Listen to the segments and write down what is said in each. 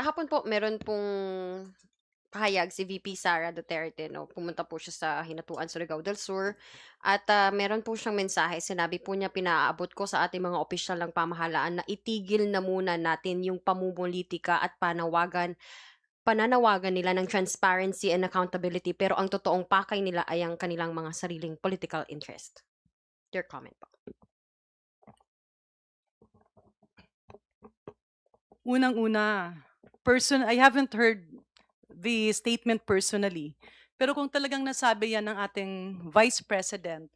Kahapon po meron pong pahayag si VP Sara Duterte 'no, pumunta po siya sa Hinatuan, Surigao del Sur at, meron po siyang mensahe. Sinabi po niya, "Pinaaabot ko sa ating mga opisyal ng pamahalaan na itigil na muna natin yung pamumulitika at pananawagan nila ng transparency and accountability, pero ang totoong pakay nila ay ang kanilang mga sariling political interest." Your comment po. Unang-una, I haven't heard the statement personally. Pero kung talagang nasabi yan ng ating Vice President,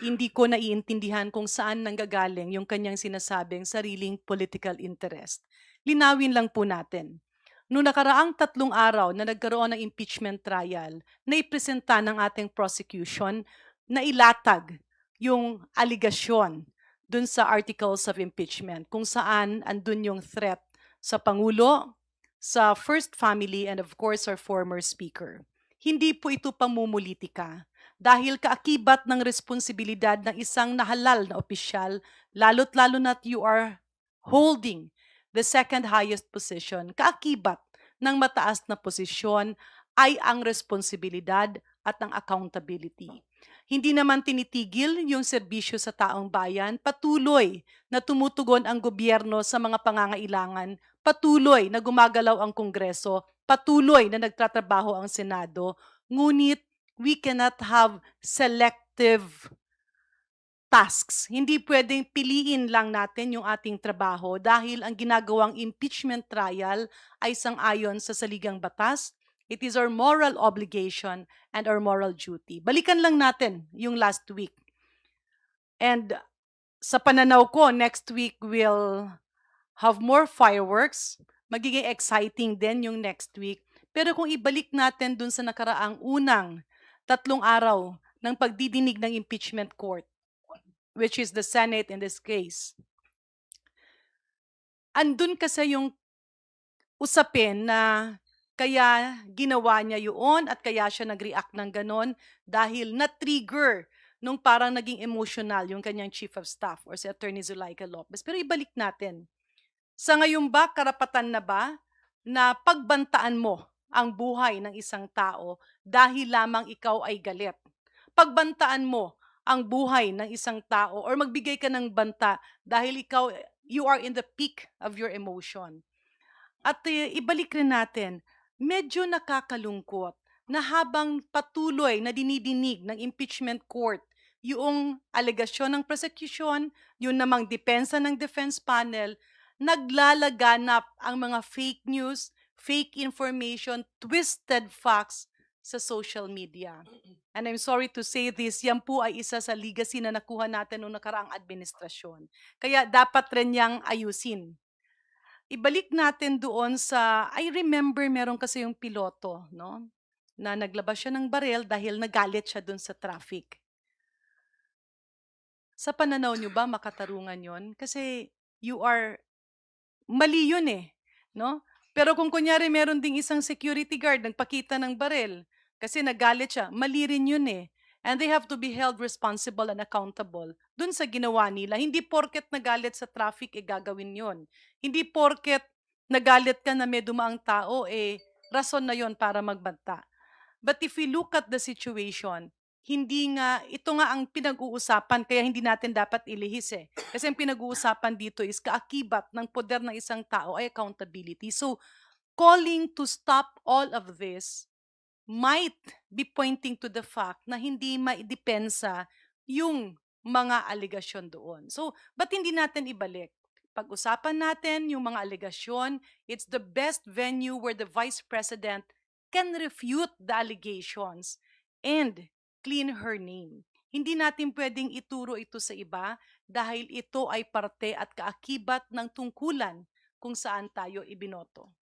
hindi ko naiintindihan kung saan nanggagaling yung kanyang sinasabing sariling political interest. Linawin lang po natin. Noong nakaraang 3 araw na nagkaroon ng impeachment trial, naipresenta ng ating prosecution na ilatag yung aligasyon dun sa articles of impeachment kung saan andun yung threat sa Pangulo, sa First Family, and of course our former Speaker. Hindi po ito pamumulitika dahil kaakibat ng responsibilidad ng isang nahalal na opisyal, lalo't-lalo na't you are holding the second highest position, kaakibat ng mataas na posisyon ay ang responsibilidad at ang accountability. Hindi naman tinitigil yung serbisyo sa taong bayan, patuloy na tumutugon ang gobyerno sa mga pangangailangan, patuloy na gumagalaw ang Kongreso, patuloy na nagtatrabaho ang Senado, ngunit we cannot have selective tasks. Hindi pwedeng piliin lang natin yung ating trabaho dahil ang ginagawang impeachment trial ay sang-ayon sa saligang batas. It is our moral obligation and our moral duty. Balikan lang natin yung last week. And sa pananaw ko, next week we'll have more fireworks. Magiging exciting din yung next week. Pero kung ibalik natin dun sa nakaraang unang 3 araw ng pagdidinig ng impeachment court, which is the Senate in this case, andun kasi yung usapin na kaya ginawa niya yun at kaya siya nag-react ng ganon dahil na-trigger nung parang naging emotional yung kanyang chief of staff or si Attorney Zulaika Lopez. Pero ibalik natin. Sa ngayon ba, karapatan na ba na pagbantaan mo ang buhay ng isang tao dahil lamang ikaw ay galit? Pagbantaan mo ang buhay ng isang tao or magbigay ka ng banta dahil you are in the peak of your emotion. At ibalik rin natin, medyo nakakalungkot na habang patuloy na dinidinig ng impeachment court yung alegasyon ng prosecution, yun namang depensa ng defense panel, naglalaganap ang mga fake news, fake information, twisted facts sa social media. And I'm sorry to say this, yan po ay isa sa legacy na nakuha natin noong nakaraang administrasyon. Kaya dapat rin niyang ayusin. Ibalik natin doon sa, I remember meron kasi yung piloto, no? Na naglabas siya ng baril dahil nagalit siya doon sa traffic. Sa pananaw niyo ba makatarungan yon? Kasi mali yun eh, no? Pero kung kunyari meron ding isang security guard nagpakita ng baril kasi nagalit siya, mali rin yun eh. And they have to be held responsible and accountable dun sa ginawa nila. Hindi porket nagalit sa traffic, gagawin yon. Hindi porket nagalit ka na may dumaang tao, rason na yon para magbanta. But if we look at the situation, ito nga ang pinag-uusapan, kaya hindi natin dapat ilihis eh. Kasi ang pinag-uusapan dito is kaakibat ng poder ng isang tao ay accountability. So, calling to stop all of this might be pointing to the fact na hindi maidepensa yung mga aligasyon doon. So, ba't hindi natin ibalik? Pag-usapan natin yung mga aligasyon, it's the best venue where the Vice President can refute the allegations and clean her name. Hindi natin pwedeng ituro ito sa iba dahil ito ay parte at kaakibat ng tungkulan kung saan tayo ibinoto.